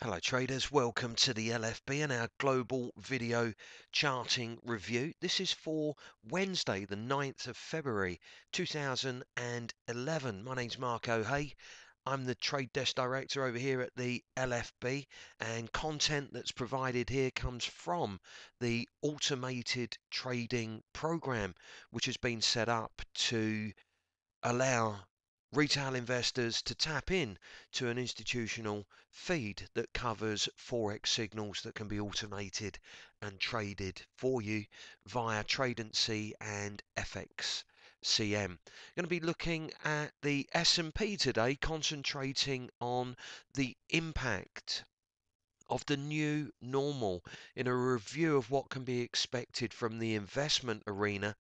Hello traders, welcome to the LFB and our global video charting review. This is for Wednesday the 9th of February 2011. My name's Mark O'Hay. I'm the Trade Desk Director over here at the LFB, and content that's provided here comes from the automated trading program which has been set up to allow retail investors to tap in to an institutional feed that covers forex signals that can be automated and traded for you via Tradency and FXCM. Going to be looking at the S&P today, concentrating on the impact of the new normal in a review of what can be expected from the investment arena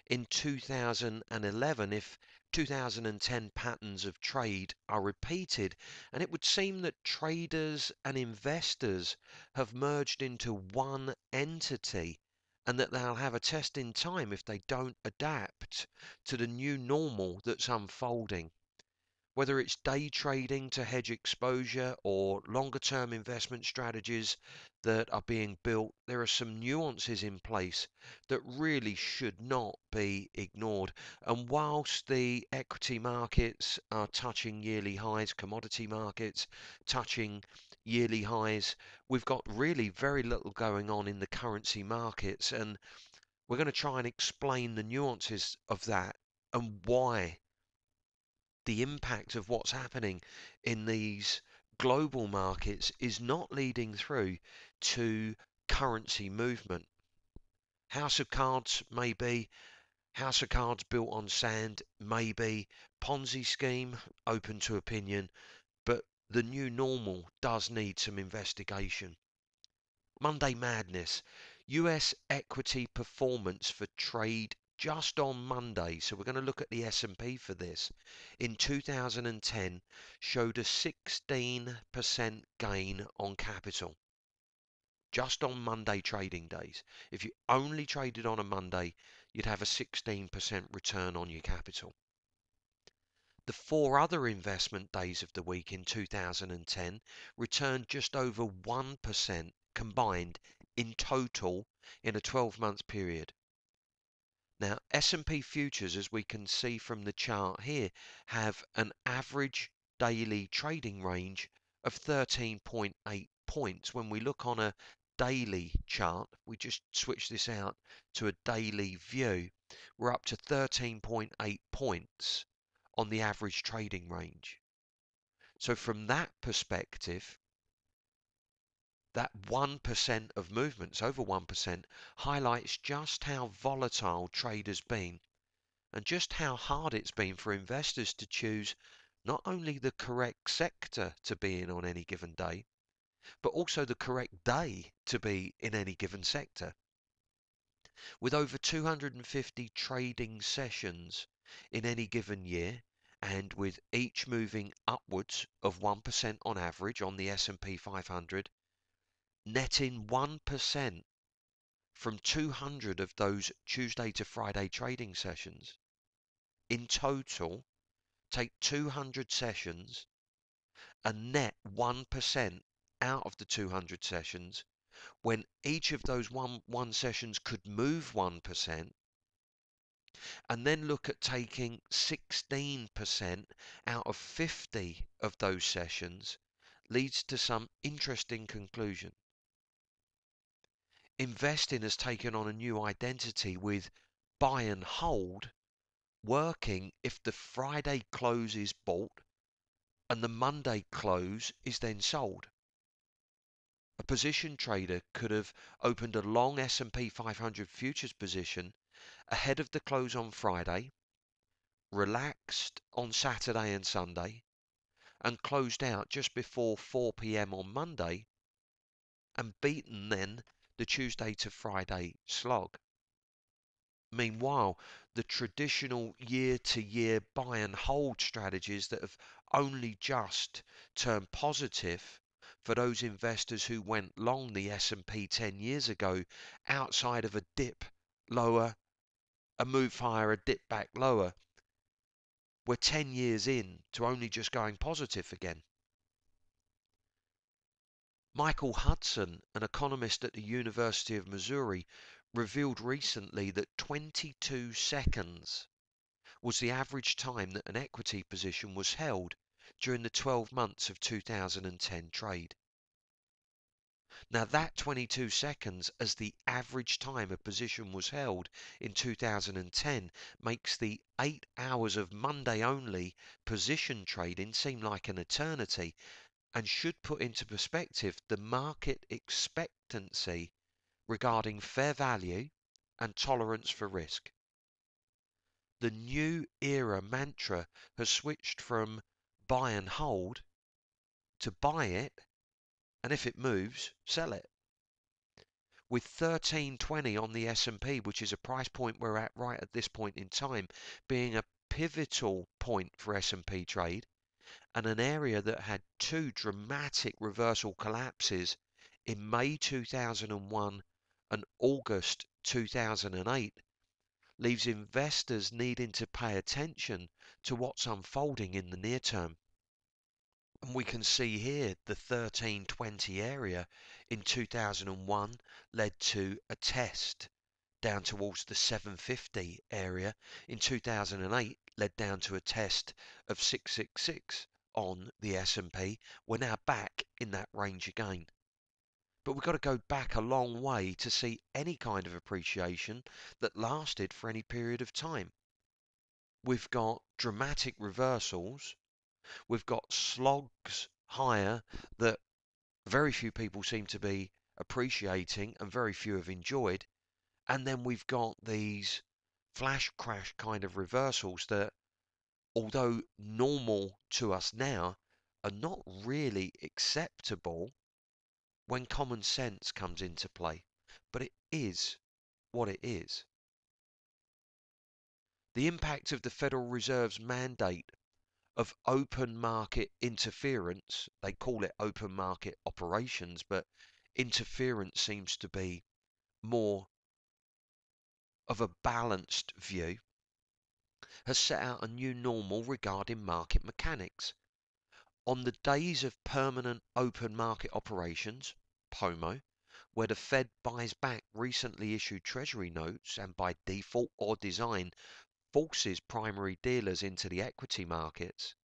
in 2011 if 2010 patterns of trade are repeated. And it would seem that traders and investors have merged into one entity and that they'll have a test in time if they don't adapt to the new normal that's unfolding. Whether it's day trading to hedge exposure or longer term investment strategies that are being built, there are some nuances in place that really should not be ignored. And whilst the equity markets are touching yearly highs, commodity markets touching yearly highs, we've got really very little going on in the currency markets. And we're going to try and explain the nuances of that and why the impact of what's happening in these global markets is not leading through to currency movement. House of Cards, maybe. House of Cards built on sand, maybe. Ponzi scheme, open to opinion. But the new normal does need some investigation. Monday Madness. US equity performance for trade just on Monday. So we're going to look at the S&P for this. In 2010 showed a 16% gain on capital just on Monday trading days. If you only traded on a Monday, you'd have a 16% return on your capital. The four other investment days of the week in 2010 returned just over 1% combined in total in a 12-month period. Now, S&P futures, as we can see from the chart here, have an average daily trading range of 13.8 points. When we look on a daily chart, we just switch this out to a daily view, we're up to 13.8 points on the average trading range. So from that perspective, that 1% of movements, over 1%, highlights just how volatile trade has been and just how hard it's been for investors to choose not only the correct sector to be in on any given day, but also the correct day to be in any given sector. With over 250 trading sessions in any given year, and with each moving upwards of 1% on average on the S&P 500, netting 1% from 200 of those Tuesday to Friday trading sessions. In total, take 200 sessions and net 1% out of the 200 sessions when each of those one sessions could move 1%, and then look at taking 16% out of 50 of those sessions leads to some interesting conclusion. Investing has taken on a new identity with buy and hold working if the Friday close is bought and the Monday close is then sold. A position trader could have opened a long S&P 500 futures position ahead of the close on Friday, relaxed on Saturday and Sunday, and closed out just before 4 p.m. on Monday, and beaten then the Tuesday to Friday slog. Meanwhile, the traditional year-to-year buy and hold strategies that have only just turned positive for those investors who went long the S&P 10 years ago outside of a dip lower, a move higher, a dip back lower, we're 10 years in to only just going positive again. Michael Hudson, an economist at the University of Missouri, revealed recently that 22 seconds was the average time that an equity position was held during the 12 months of 2010 trade. Now that 22 seconds as the average time a position was held in 2010 makes the 8 hours of Monday only position trading seem like an eternity, and should put into perspective the market expectancy regarding fair value and tolerance for risk. The new era mantra has switched from buy and hold to buy it, and if it moves, sell it. With 1320 on the S&P, which is a price point we're at right at this point in time, being a pivotal point for S&P trade, and an area that had two dramatic reversal collapses in May 2001 and August 2008, leaves investors needing to pay attention to what's unfolding in the near term. And we can see here the 1320 area in 2001 led to a test down towards the 750 area. In 2008 led down to a test of 666 on the S&P. We're now back in that range again. But we've got to go back a long way to see any kind of appreciation that lasted for any period of time. We've got dramatic reversals. We've got slogs higher that very few people seem to be appreciating and very few have enjoyed. And then we've got these flash crash kind of reversals that, although normal to us now, are not really acceptable when common sense comes into play. But it is what it is. The impact of the Federal Reserve's mandate of open market interference, they call it open market operations, but interference seems to be more of a balanced view, has set out a new normal regarding market mechanics. On the days of permanent open market operations, POMO, where the Fed buys back recently issued Treasury notes and by default or design forces primary dealers into the equity markets,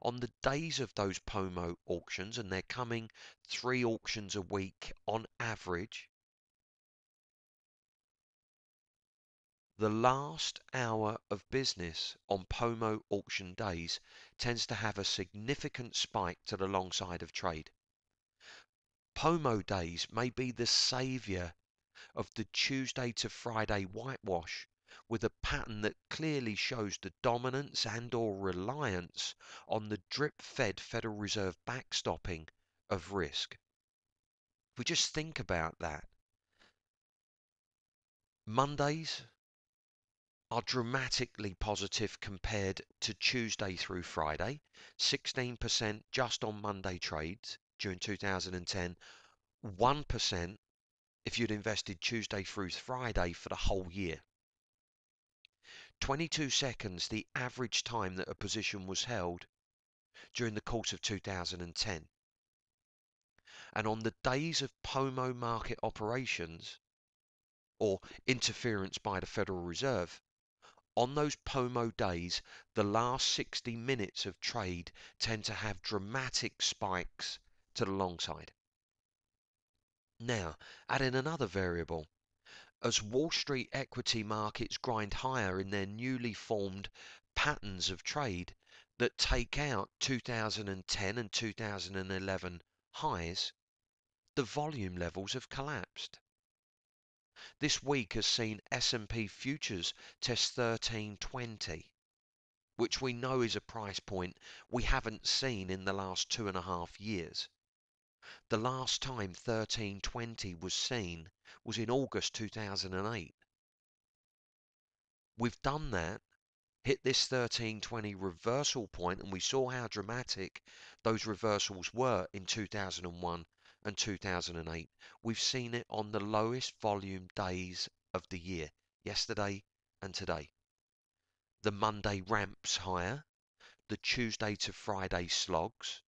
on the days of those POMO auctions, and they're coming 3 auctions a week on average, the last hour of business on POMO auction days tends to have a significant spike to the long side of trade. POMO days may be the saviour of the Tuesday to Friday whitewash, with a pattern that clearly shows the dominance and or reliance on the drip-fed Federal Reserve backstopping of risk. If we just think about that, Mondays are dramatically positive compared to Tuesday through Friday, 16% just on Monday trades during 2010, 1% if you'd invested Tuesday through Friday for the whole year. 22 seconds, the average time that a position was held during the course of 2010. And on the days of POMO market operations, or interference by the Federal Reserve, on those POMO days, the last 60 minutes of trade tend to have dramatic spikes to the long side. Now, add in another variable. As Wall Street equity markets grind higher in their newly formed patterns of trade that take out 2010 and 2011 highs, the volume levels have collapsed. This week has seen S&P futures test 1320, which we know is a price point we haven't seen in the last 2.5 years. The last time 1320 was seen was in August 2008. We've done that, hit this 1320 reversal point, and we saw how dramatic those reversals were in 2001 and 2008. We've seen it on the lowest volume days of the year, yesterday and today. The Monday ramps higher, the Tuesday to Friday slogs,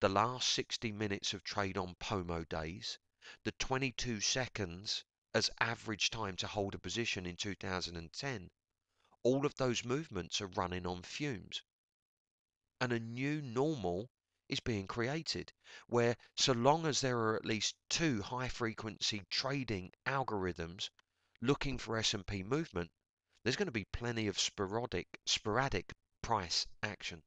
the last 60 minutes of trade on POMO days, the 22 seconds as average time to hold a position in 2010, all of those movements are running on fumes. And a new normal is being created where, so long as there are at least two high frequency trading algorithms looking for S&P movement, there's going to be plenty of sporadic price action.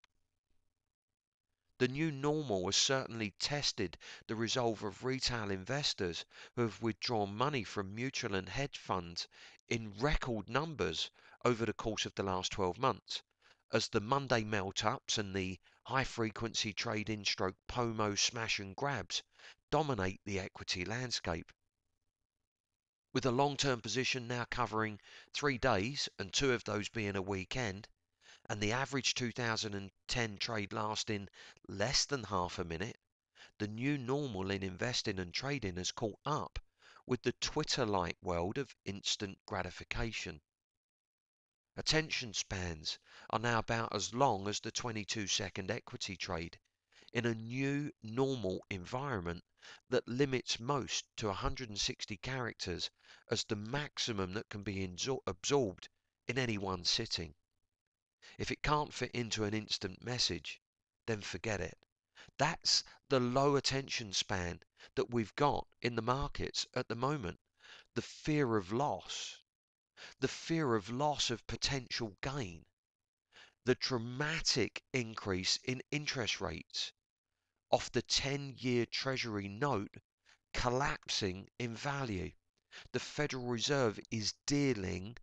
The new normal has certainly tested the resolve of retail investors who have withdrawn money from mutual and hedge funds in record numbers over the course of the last 12 months, as the Monday melt-ups and the high-frequency trading stroke POMO smash and grabs dominate the equity landscape. With a long-term position now covering 3 days and 2 of those being a weekend, and the average 2010 trade lasting less than half a minute, the new normal in investing and trading has caught up with the Twitter-like world of instant gratification. Attention spans are now about as long as the 22-second equity trade in a new normal environment that limits most to 160 characters as the maximum that can be absorbed in any one sitting. If it can't fit into an instant message, then forget it. That's the low attention span that we've got in the markets at the moment. The fear of loss, the fear of loss of potential gain, the dramatic increase in interest rates off the 10-year Treasury note collapsing in value. The Federal Reserve is dealing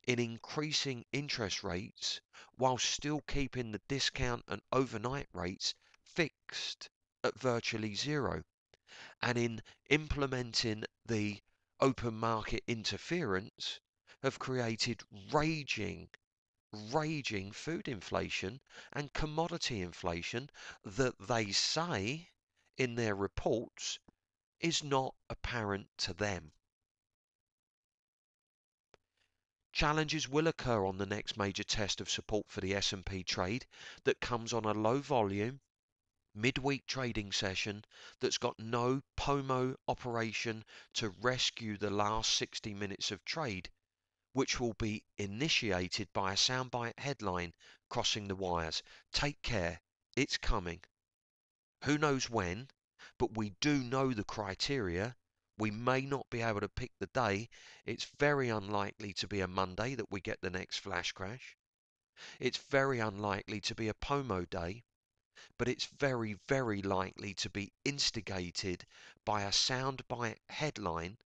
in increasing interest rates while still keeping the discount and overnight rates fixed at virtually zero, and in implementing the open market interference have created raging food inflation and commodity inflation that they say in their reports is not apparent to them. Challenges will occur on the next major test of support for the S&P trade that comes on a low volume, midweek trading session that's got no POMO operation to rescue the last 60 minutes of trade, which will be initiated by a soundbite headline crossing the wires. Take care, it's coming. Who knows when, but we do know the criteria. We may not be able to pick the day. It's very unlikely to be a Monday that we get the next flash crash. It's very unlikely to be a POMO day, but it's very likely to be instigated by a soundbite headline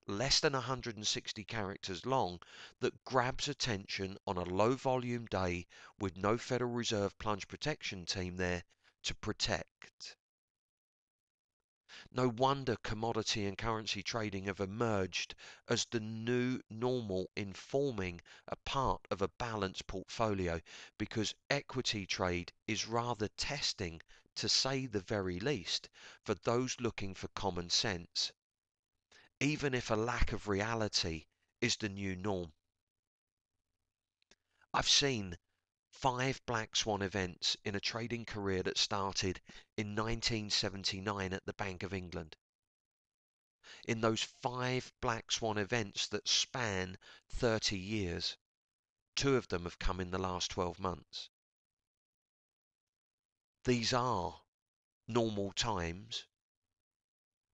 less than 160 characters long that grabs attention on a low volume day with no Federal Reserve plunge protection team there to protect. No wonder commodity and currency trading have emerged as the new normal in forming a part of a balanced portfolio, because equity trade is rather testing, to say the very least, for those looking for common sense, even if a lack of reality is the new norm. I've seen 5 black swan events in a trading career that started in 1979 at the Bank of England. In those 5 black swan events that span 30 years, 2 of them have come in the last 12 months. These are normal times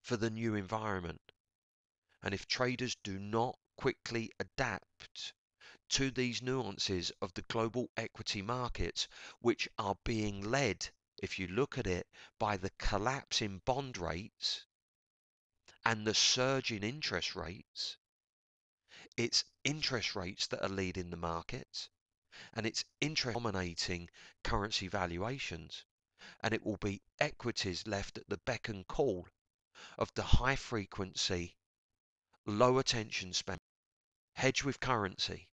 for the new environment. And if traders do not quickly adapt to these nuances of the global equity markets, which are being led, if you look at it, by the collapse in bond rates and the surge in interest rates. It's interest rates that are leading the markets, and it's interest dominating currency valuations, and it will be equities left at the beck and call of the high frequency, low attention span, hedge with currency,